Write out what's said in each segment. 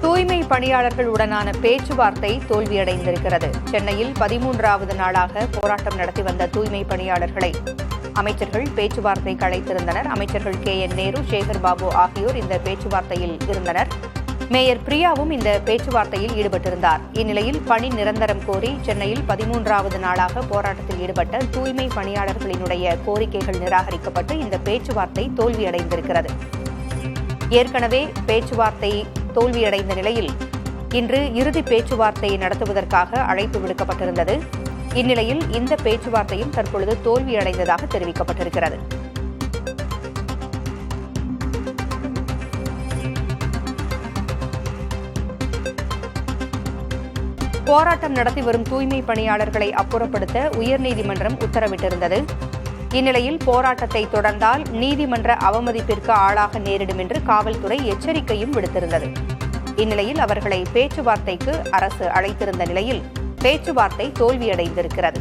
தூய்மை பணியாளர்களுடனான பேச்சுவார்த்தை தோல்வியடைந்திருக்கிறது. சென்னையில் 13வது நாளாக போராட்டம் நடத்தி வந்த தூய்மை பணியாளர்களை அமைச்சர்கள் பேச்சுவார்த்தைக்கு அழைத்திருந்தனர். அமைச்சர்கள் KN நேரு, சேகர் பாபு ஆகியோர் இந்த பேச்சுவார்த்தையில் இருந்தனர். மேயர் பிரியாவும் இந்த பேச்சுவார்த்தையில் ஈடுபட்டிருந்தார். இந்நிலையில் பணி நிரந்தரம் கோரி சென்னையில் 13வது நாளாக போராட்டத்தில் ஈடுபட்ட தூய்மை பணியாளர்களினுடைய கோரிக்கைகள் நிராகரிக்கப்பட்டு இந்த பேச்சுவார்த்தை தோல்வியடைந்திருக்கிறது. ஏற்கனவே பேச்சுவார்த்தை தோல்வியடைந்த நிலையில் இன்று இறுதி பேச்சுவார்த்தை நடத்துவதற்காக அழைப்பு விடுக்கப்பட்டிருந்தது. இந்நிலையில் இந்த பேச்சுவார்த்தையும் தற்பொழுது தோல்வியடைந்ததாக தெரிவிக்கப்பட்டிருக்கிறது. போராட்டம் நடத்தி வரும் தூய்மை பணியாளர்களை அப்புறப்படுத்த உயர்நீதிமன்றம் உத்தரவிட்டிருந்தது. இந்நிலையில் போராட்டத்தை தொடர்ந்தால் நீதிமன்ற அவமதிப்பிற்கு ஆளாக நேரிடும் என்று காவல்துறை எச்சரிக்கையும் விடுத்திருந்தது. இந்நிலையில் அவர்களை பேச்சுவார்த்தைக்கு அரசு அழைத்திருந்த நிலையில் பேச்சுவார்த்தை தோல்வியடைந்திருக்கிறது.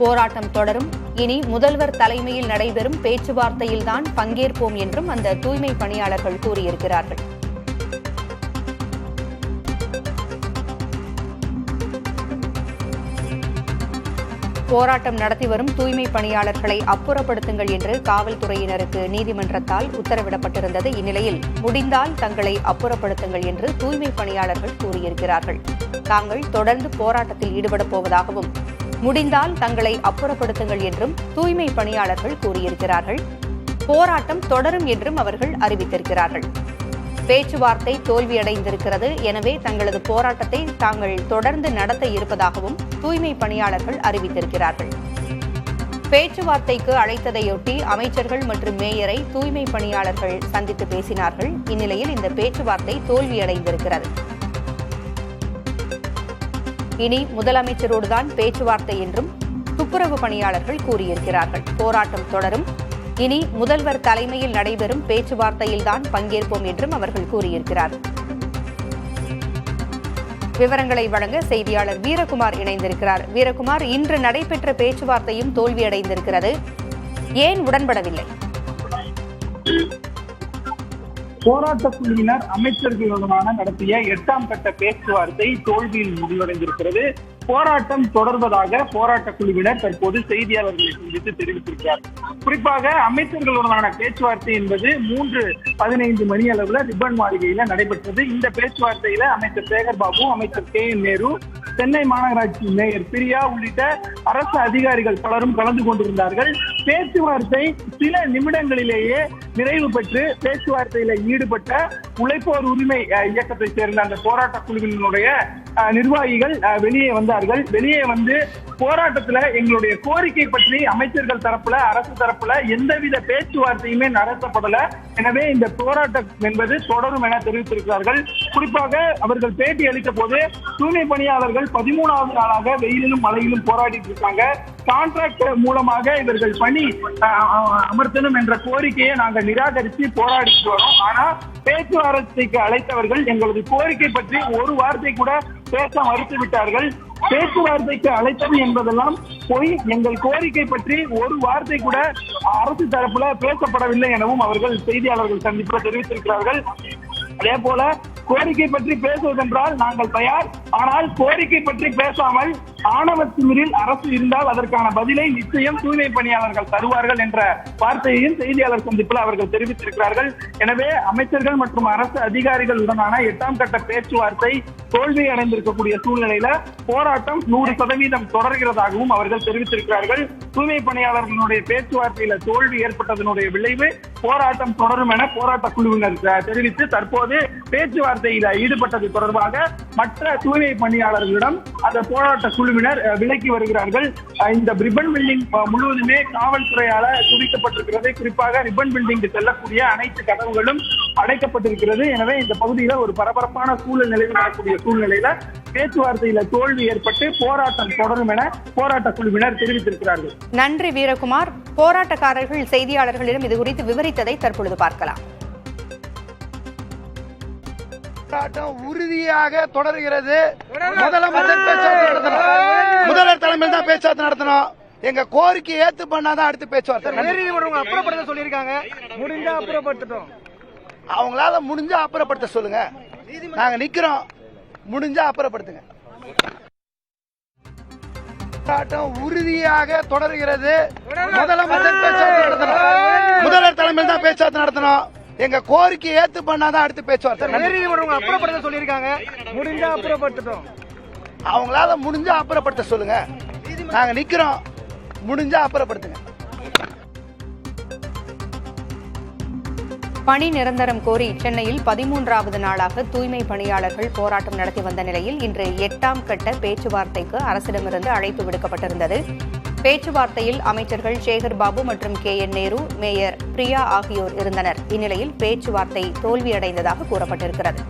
போராட்டம் தொடரும். இனி முதல்வர் தலைமையில் நடைபெறும் பேச்சுவார்த்தையில்தான் பங்கேற்போம் என்றும் அந்த தூய்மை பணியாளர்கள் கூறியிருக்கிறார்கள். போராட்டம் நடத்தி வரும் தூய்மை பணியாளர்களை அப்புறப்படுத்துங்கள் என்று காவல்துறையினருக்கு நீதிமன்றத்தால் உத்தரவிடப்பட்டிருந்தது. இந்நிலையில் முடிந்தால் தங்களை அப்புறப்படுத்துங்கள் என்று தூய்மை பணியாளர்கள் கூறியிருக்கிறார்கள். தாங்கள் தொடர்ந்து போராட்டத்தில் ஈடுபடப் போவதாகவும் முடிந்தால் தங்களை அப்புறப்படுத்துங்கள் என்றும் தூய்மை பணியாளர்கள் கூறியிருக்கிறார்கள். போராட்டம் தொடரும் என்றும் அவர்கள் அறிவித்திருக்கிறார்கள். பேச்சுவார்த்தை தோல்வியடைந்திருக்கிறது. எனவே தங்களது போராட்டத்தை தாங்கள் தொடர்ந்து நடத்த இருப்பதாகவும் தூய்மை பணியாளர்கள் அறிவித்திருக்கிறார்கள். பேச்சுவார்த்தைக்கு அழைத்ததையொட்டி அமைச்சர்கள் மற்றும் மேயரை தூய்மை பணியாளர்கள் சந்தித்து பேசினார்கள். இந்நிலையில் இந்த பேச்சுவார்த்தை தோல்வியடைந்திருக்கிறது. இனி முதலமைச்சரோடுதான் பேச்சுவார்த்தை என்றும் துப்புரவு பணியாளர்கள் கூறியிருக்கிறார்கள். போராட்டம் தொடரும். இனி முதல்வர் தலைமையில் நடைபெறும் பேச்சுவார்த்தையில்தான் பங்கேற்போம் என்றும் அவர்கள் கூறியிருக்கிறார்கள். விவரங்களை வழங்க செய்தியாளர் வீரகுமார் இணைந்திருக்கிறார். வீரகுமார், இன்று நடைபெற்ற பேச்சுவார்த்தையும் தோல்வியடைந்திருக்கிறது. ஏன் உடன்படவில்லை? போராட்ட குழுவினர் அமைச்சர்களுடனான நடத்திய 8ஆம் கட்ட பேச்சுவார்த்தை தோல்வியில் முடிவடைந்திருக்கிறது. போராட்டம் தொடர்வதாக போராட்ட குழுவினர் தற்போது செய்தியாளர்களை சந்தித்து தெரிவித்திருக்கிறார். குறிப்பாக அமைச்சர்களுடனான பேச்சுவார்த்தை என்பது 3:15 மணி அளவுல ரிப்பன் மாளிகையில நடைபெற்றது. இந்த பேச்சுவார்த்தையில அமைச்சர் சேகர் பாபு, அமைச்சர் KN நேரு, சென்னை மாநகராட்சி மேயர் பிரியா உள்ளிட்ட அரசு அதிகாரிகள் பலரும் கலந்து கொண்டிருந்தார்கள். பேச்சுவார்த்தை சில நிமிடங்களிலேயே நிறைவு பெற்று பேச்சுவார்த்தையில ஈடுபட்ட உழைப்போர் உரிமை இயக்கத்தை சேர்ந்த அந்த போராட்ட குழுவினுடைய நிர்வாகிகள் வெளியே வந்தார்கள். வெளியே வந்து போராட்டத்துல எங்களுடைய கோரிக்கை பற்றி அமைச்சர்கள் தரப்புல, அரசு தரப்புல எந்தவித பேச்சுவார்த்தையுமே நடத்தப்படல. எனவே இந்த போராட்டம் என்பது தொடரும் என தெரிவித்திருக்கிறார்கள். குறிப்பாக அவர்கள் பேட்டி அளித்த போது தூய்மை பணியாளர்கள் 13வது நாளாக வெயிலிலும் மழையிலும் போராடிட்டு இருக்காங்க. கான்ட்ராக்ட் மூலமாக இவர்கள் பணி அமர்த்தணும் என்ற கோரிக்கையை நாங்கள் நிராகரித்து போராடிட்டு வரோம். ஆனா பேச்சுவார்த்தைக்கு அழைத்தவர்கள் எங்களது கோரிக்கை பற்றி ஒரு வார்த்தை கூட பேச மறுத்து விட்டார்கள். பேச்சுவார்த்தைக்கு அழைத்தது என்பதெல்லாம் போய் எங்கள் கோரிக்கை பற்றி ஒரு வார்த்தை கூட அரசு தரப்புல பேசப்படவில்லை எனவும் அவர்கள் செய்தியாளர்கள் சந்திப்பில் தெரிவித்திருக்கிறார்கள். அதே போல கோரிக்கை பற்றி பேசுவதென்றால் நாங்கள் தயார், ஆனால் கோரிக்கை பற்றி பேசாமல் ஆணவ திமிரில் அரசு இருந்தால் அதற்கான பதிலை நிச்சயம் தூய்மை பணியாளர்கள் தருவார்கள் என்ற வார்த்தையையும் செய்தியாளர் சந்திப்பில் அவர்கள் தெரிவித்திருக்கிறார்கள். எனவே அமைச்சர்கள் மற்றும் அரசு அதிகாரிகளுடனான 8ஆம் கட்ட பேச்சுவார்த்தை தோல்வி அடைந்திருக்கக்கூடிய சூழ்நிலையில போராட்டம் 100% தொடர்கிறதாகவும் அவர்கள் தெரிவித்திருக்கிறார்கள். தூய்மை பணியாளர்களுடைய பேச்சுவார்த்தையில தோல்வி ஏற்பட்டதனுடைய விளைவு போராட்டம் தொடரும் என போராட்ட குழுவினர் தெரிவித்து தற்போது பேச்சுவார்த்தையில ஈடுபட்டது தொடர்பாக மற்ற தூய்மை பணியாளர்களிடம் அந்த போராட்ட குழுவினர் விலக்கி வருகிறார்கள். இந்த ரிப்பன் பில்டிங் முழுவதுமே காவல்துறையால குவிக்கப்பட்டிருக்கிறது. குறிப்பாக ரிப்பன் பில்டிங்கு செல்லக்கூடிய அனைத்து கதவுகளும் அடைக்கப்பட்டிருக்கிறது. எனவே இந்த பகுதியில ஒரு பரபரப்பான சூழல் நிலவக்கூடிய சூழ்நிலையில பேச்சுவார்த்தையில தோல்வி ஏற்பட்டு போராட்டம் தொடரும் என போராட்ட குழுவினர் தெரிவித்திருக்கிறார்கள். நன்றி வீரகுமார். போராட்டக்காரர்கள் செய்தியாளர்களிடம் இது குறித்து விவரித்ததை தற்பொழுது பார்க்கலாம். போராட்டம் உறுதியாக தொடர்கிறது. முதலமைச்சர் பேச்சுவார்த்தை நடத்தணும், முதல்வர் தலைமையில் தான் பேச்சுவார்த்தை நடத்தணும். எங்க கோரிக்கை ஏத்து பண்ணாதான் அடுத்து பேச்சுவார்த்தை. நீதிமன்றம் அப்புறப்படுத்த சொல்லியிருக்காங்க. முடிஞ்சா அப்புறப்படுத்தட்டும். அவங்களால முடிஞ்சா அப்புறப்படுத்த சொல்லுங்க. நாங்க நிக்கிறோம். முடிஞ்சா அப்புறப்படுத்துங்க. போராட்டம் உறுதியாக தொடர்கிறது. முதலமைச்சர் பேச்சுவார்த்தை நடத்தணும். முதல்வர் தலைமையில் தான் பேச்சுவார்த்தை நடத்தணும். எங்க கோரிக்கை ஏத்து பண்ணாதான் அடுத்து பேச்சுவார்த்தை. நீதிமன்றம் அப்புறப்படுத்த சொல்லியிருக்காங்க. முடிஞ்சா அப்புறப்படுத்தட்டும். அவங்களால முடிஞ்சா அப்புறப்படுத்த சொல்லுங்க. நாங்க நிக்கிறோம். முடிஞ்சா அப்புறப்படுத்துங்க. பணி நிரந்தரம் கோரி சென்னையில் 13வது நாளாக தூய்மை பணியாளர்கள் போராட்டம் நடத்தி வந்த நிலையில் இன்று 8ஆம் கட்ட பேச்சுவார்த்தைக்கு அரசிடமிருந்து அழைப்பு விடுக்கப்பட்டிருந்தது. பேச்சுவார்த்தையில் அமைச்சர்கள் சேகர் பாபு மற்றும் KN நேரு, மேயர் பிரியா ஆகியோர் இருந்தனர். இந்நிலையில் பேச்சுவார்த்தை தோல்வியடைந்ததாக கூறப்பட்டிருக்கிறது.